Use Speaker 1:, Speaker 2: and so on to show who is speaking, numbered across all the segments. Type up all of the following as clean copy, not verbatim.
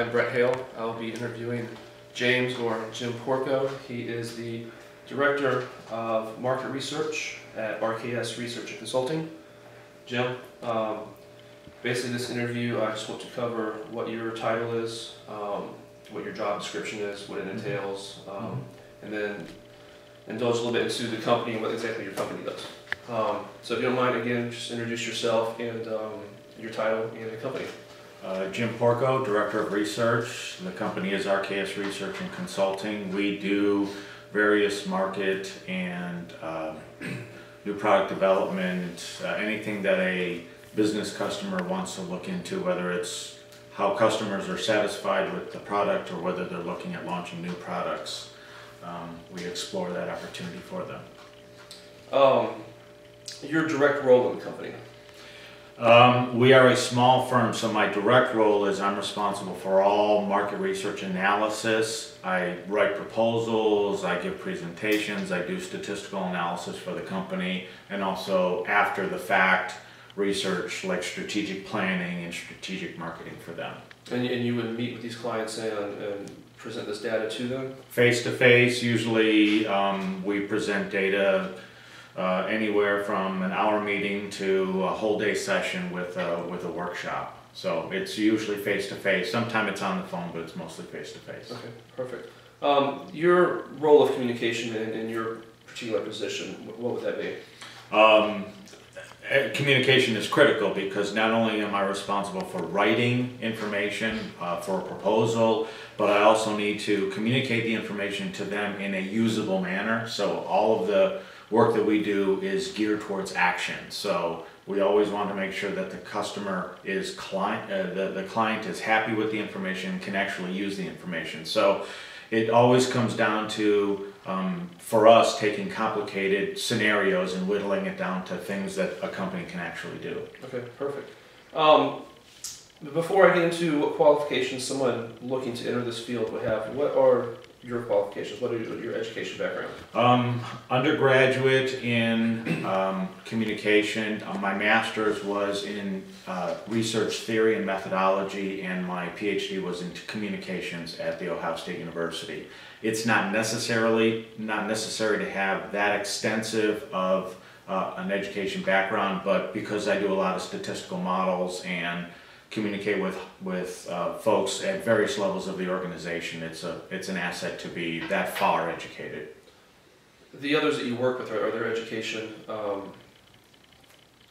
Speaker 1: I'm Brett Hale. I'll be interviewing James, or Jim Porco. He is the Director of Market Research at RKS Research and Consulting. Jim, basically this interview I just want to cover what your title is, what your job description is, what it entails, and then indulge a little bit into the company and what exactly your company does. So if you don't mind, again, just introduce yourself and your title and the company.
Speaker 2: Jim Porco, Director of Research. The company is RKS Research and Consulting. We do various market and new product development, anything that a business customer wants to look into, whether it's how customers are satisfied with the product or whether they're looking at launching new products. We explore that opportunity for them.
Speaker 1: Your direct role in the company?
Speaker 2: We are a small firm, so my direct role is I'm responsible for all market research analysis. I write proposals, I give presentations, I do statistical analysis for the company, and also after the fact research like strategic planning and strategic marketing for them.
Speaker 1: And you would meet with these clients and present this data to them?
Speaker 2: Face to face, usually we present data anywhere from an hour meeting to a whole day session with a workshop. So it's usually face to face. Sometimes it's on the phone, but it's mostly face to face.
Speaker 1: Okay, perfect. Your role of communication in your particular position, what would that be?
Speaker 2: Communication is critical because not only am I responsible for writing information for a proposal, but I also need to communicate the information to them in a usable manner. So all of the work that we do is geared towards action. So we always want to make sure that the customer is the client is happy with the information, can actually use the information. So it always comes down to, for us, taking complicated scenarios and whittling it down to things that a company can actually do.
Speaker 1: Okay, perfect. Before I get into what qualifications someone looking to enter this field would have, what are your qualifications? What are your education background?
Speaker 2: Undergraduate in communication. My master's was in research theory and methodology, and my PhD was in communications at The Ohio State University. It's not necessary to have that extensive of an education background, but because I do a lot of statistical models and communicate with folks at various levels of the organization, it's an asset to be that far educated.
Speaker 1: The others that you work with, are their education,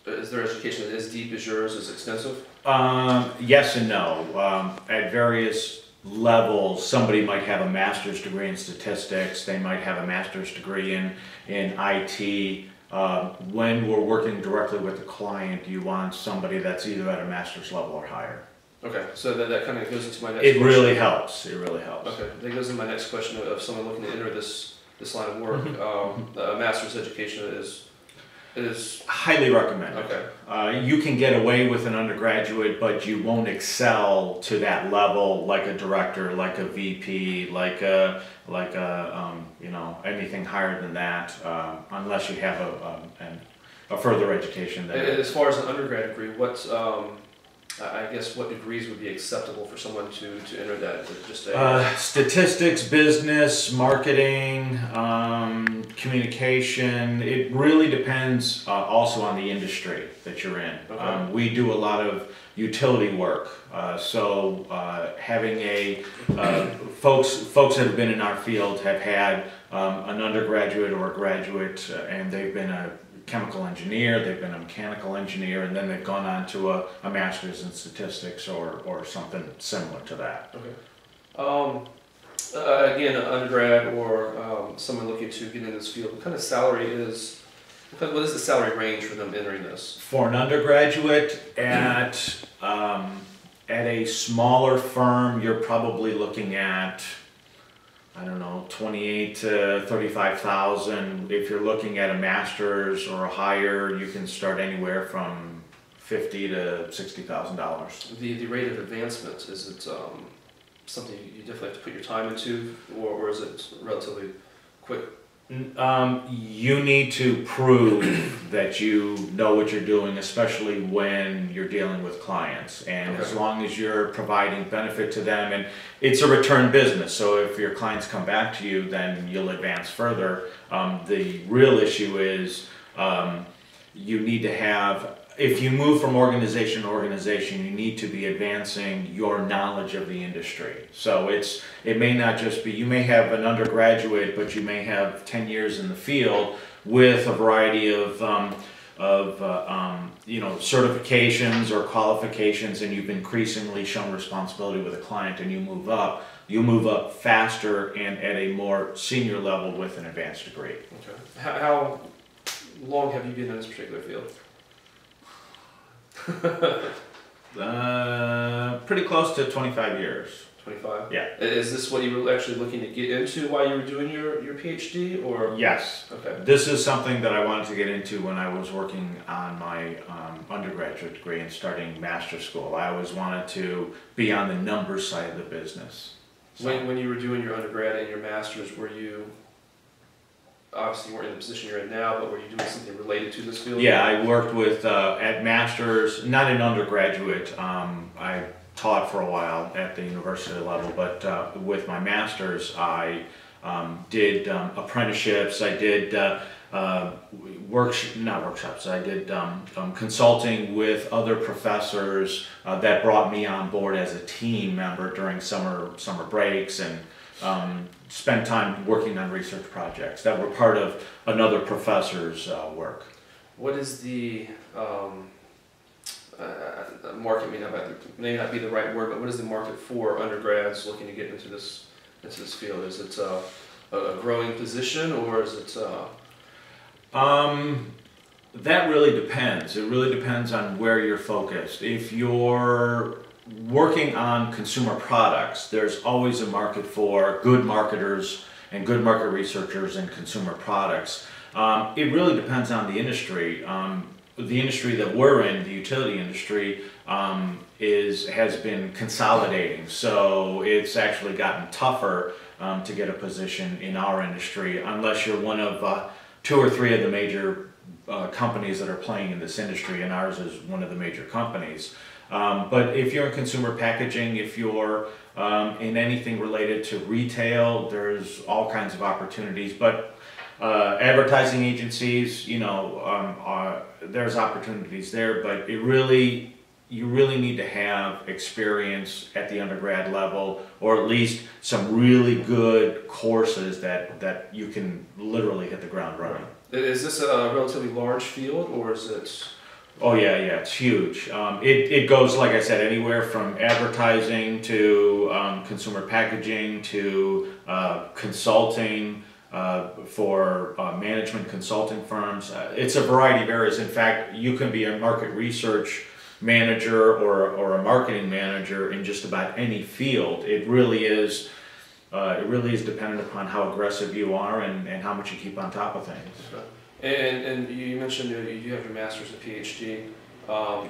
Speaker 1: is their education as deep as yours, as extensive?
Speaker 2: Yes and no. At various levels, somebody might have a master's degree in statistics, they might have a master's degree in IT. When we're working directly with the client, you want somebody that's either at a master's level or higher.
Speaker 1: Okay, so that kind of goes into my next question.
Speaker 2: It really helps. It really helps.
Speaker 1: Okay, that goes into my next question of someone looking to enter this line of work. A master's education is
Speaker 2: highly recommended.
Speaker 1: Okay.
Speaker 2: You can get away with an undergraduate, but you won't excel to that level like a director, like a VP, like a anything higher than that, unless you have a further education there.
Speaker 1: As far as an undergrad degree, what degrees would be acceptable for someone to enter that? Just
Speaker 2: statistics, business, marketing, communication. It really depends also on the industry that you're in.
Speaker 1: Okay.
Speaker 2: We do a lot of utility work, so having folks that have been in our field have had an undergraduate or a graduate, and they've been a chemical engineer, they've been a mechanical engineer, and then they've gone on to a master's in statistics or something similar to that.
Speaker 1: Okay. Again, an undergrad or someone looking to get into this field, what kind of salary is, what is the salary range for them entering this?
Speaker 2: For an undergraduate at a smaller firm, you're probably looking at, I don't know, 28 to 35,000. If you're looking at a master's or a higher, you can start anywhere from $50,000 to $60,000.
Speaker 1: The rate of advancement, is it something you definitely have to put your time into, or is it relatively quick
Speaker 2: You need to prove that you know what you're doing, especially when you're dealing with clients. And
Speaker 1: Okay.
Speaker 2: as long as you're providing benefit to them, and it's a return business, so if your clients come back to you, then you'll advance further. The real issue is you need to have, if you move from organization to organization, you need to be advancing your knowledge of the industry. So it may not just be, you may have an undergraduate, but you may have 10 years in the field with a variety of certifications or qualifications, and you've increasingly shown responsibility with a client, and you move up faster and at a more senior level with an advanced degree.
Speaker 1: Okay. How long have you been in this particular field?
Speaker 2: Pretty close to 25 years.
Speaker 1: 25?
Speaker 2: Yeah.
Speaker 1: Is this what you were actually looking to get into while you were doing your PhD, or?
Speaker 2: Yes.
Speaker 1: Okay.
Speaker 2: This is something that I wanted to get into when I was working on my undergraduate degree and starting master's school. I always wanted to be on the numbers side of the business. So,
Speaker 1: When you were doing your undergrad and your master's, were you, obviously you weren't in the position you're in now, but were you doing something related to this field?
Speaker 2: yeah, I worked with, at master's, not an undergraduate, I taught for a while at the university level, but with my master's, I did apprenticeships, I did not workshops, I did consulting with other professors that brought me on board as a team member during summer breaks, and spent time working on research projects that were part of another professor's work.
Speaker 1: What is the market? May not be the right word, but what is the market for undergrads looking to get into this field? Is it a growing position, or is it?
Speaker 2: That really depends. It really depends on where you're focused. If you're working on consumer products, there's always a market for good marketers and good market researchers in consumer products. It really depends on the industry. The industry that we're in, the utility industry, has been consolidating. So it's actually gotten tougher to get a position in our industry unless you're one of 2 or 3 of the major companies that are playing in this industry, and ours is one of the major companies. But if you're in consumer packaging, if you're in anything related to retail, there's all kinds of opportunities. But advertising agencies, there's opportunities there, but you really need to have experience at the undergrad level, or at least some really good courses that you can literally hit the ground running.
Speaker 1: Is this a relatively large field, or is it?
Speaker 2: Oh yeah, it's huge. It goes, like I said, anywhere from advertising to consumer packaging to consulting for management consulting firms. It's a variety of areas. In fact, you can be a market research manager or a marketing manager in just about any field. It really is dependent upon how aggressive you are and how much you keep on top of things.
Speaker 1: And you mentioned you have your master's and PhD,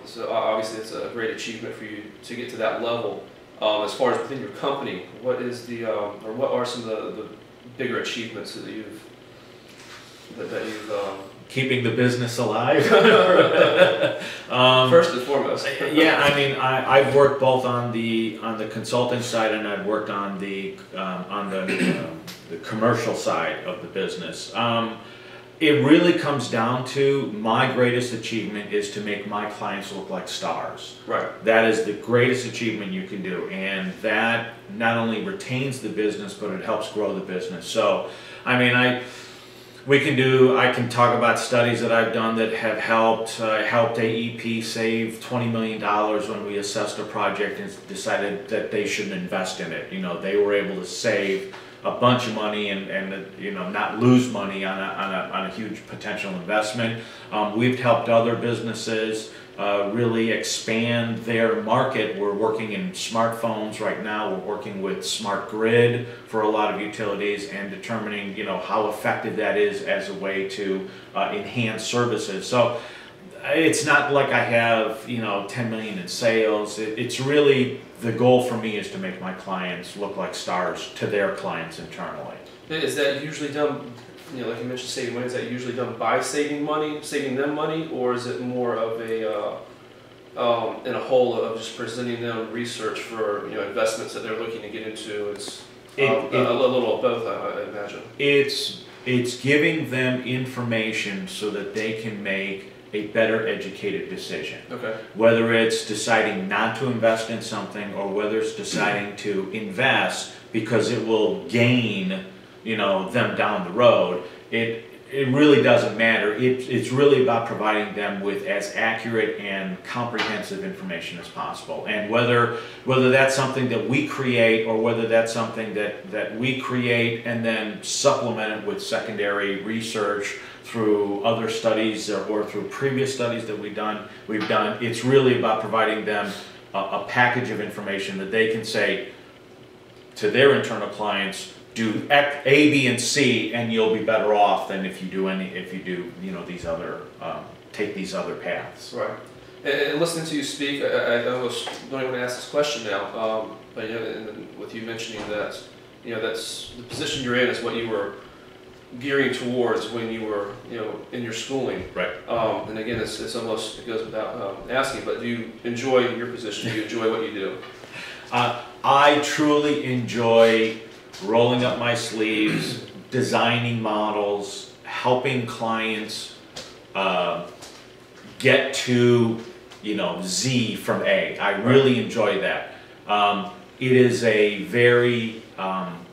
Speaker 1: so obviously it's a great achievement for you to get to that level. As far as within your company, what is or what are some of the bigger achievements that you've
Speaker 2: Keeping the business alive.
Speaker 1: First and foremost.
Speaker 2: Yeah, I mean, I've worked both on the consulting side, and I've worked on the commercial side of the business. It really comes down to, my greatest achievement is to make my clients look like stars.
Speaker 1: Right.
Speaker 2: That is the greatest achievement you can do, and that not only retains the business, but it helps grow the business. So, I mean, I can talk about studies that I've done that have helped AEP save $20 million when we assessed a project and decided that they shouldn't invest in it. They were able to save a bunch of money and not lose money on a huge potential investment. We've helped other businesses really expand their market. We're working in smartphones right now. We're working with smart grid for a lot of utilities and determining how effective that is as a way to enhance services. So it's not like I have 10 million in sales. It's really, the goal for me is to make my clients look like stars to their clients internally.
Speaker 1: Is that usually done you know, like you mentioned, saving money, is that usually done by saving them money, or is it more of a in a whole of just presenting them research for, you know, investments that they're looking to get into? It's a little of both, I imagine.
Speaker 2: It's giving them information so that they can make a better educated decision.
Speaker 1: Okay.
Speaker 2: Whether it's deciding not to invest in something or whether it's deciding to invest because it will gain, you know, them down the road, it really doesn't matter. It's really about providing them with as accurate and comprehensive information as possible. And whether that's something that we create or whether that's something that we create and then supplement it with secondary research through other studies or through previous studies that we've done, it's really about providing them a package of information that they can say to their internal clients, do A, B, and C, and you'll be better off than if you do you know, these other take these other paths.
Speaker 1: Right. And listening to you speak, I almost don't even want to ask this question now. But you know, and with you mentioning that, you know, that's the position you're in is what you were gearing towards when you were, you know, in your schooling.
Speaker 2: Right.
Speaker 1: And again, it's almost, it goes without asking, but do you enjoy your position? Do you enjoy what you do?
Speaker 2: I truly enjoy rolling up my sleeves, designing models, helping clients get to, you know, Z from A. I really enjoy that. It is a very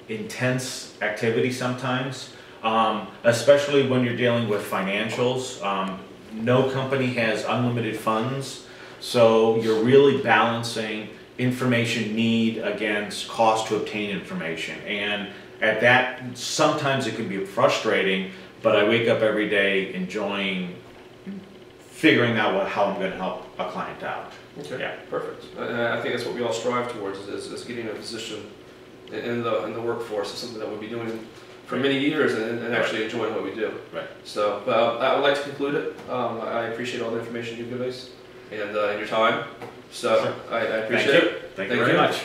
Speaker 2: intense activity sometimes, especially when you're dealing with financials. No company has unlimited funds, so you're really balancing information need against cost to obtain information. And at that, sometimes it can be frustrating, but I wake up every day enjoying figuring out how I'm going to help a client out.
Speaker 1: Okay,
Speaker 2: yeah.
Speaker 1: Perfect. And I think that's what we all strive towards, is getting a position in the workforce. Is something that we'll be doing for many years and actually enjoying what we do.
Speaker 2: Right.
Speaker 1: So, but I would like to conclude it. I appreciate all the information you've given us and your time. So, sure. I appreciate it.
Speaker 2: Thank you very much.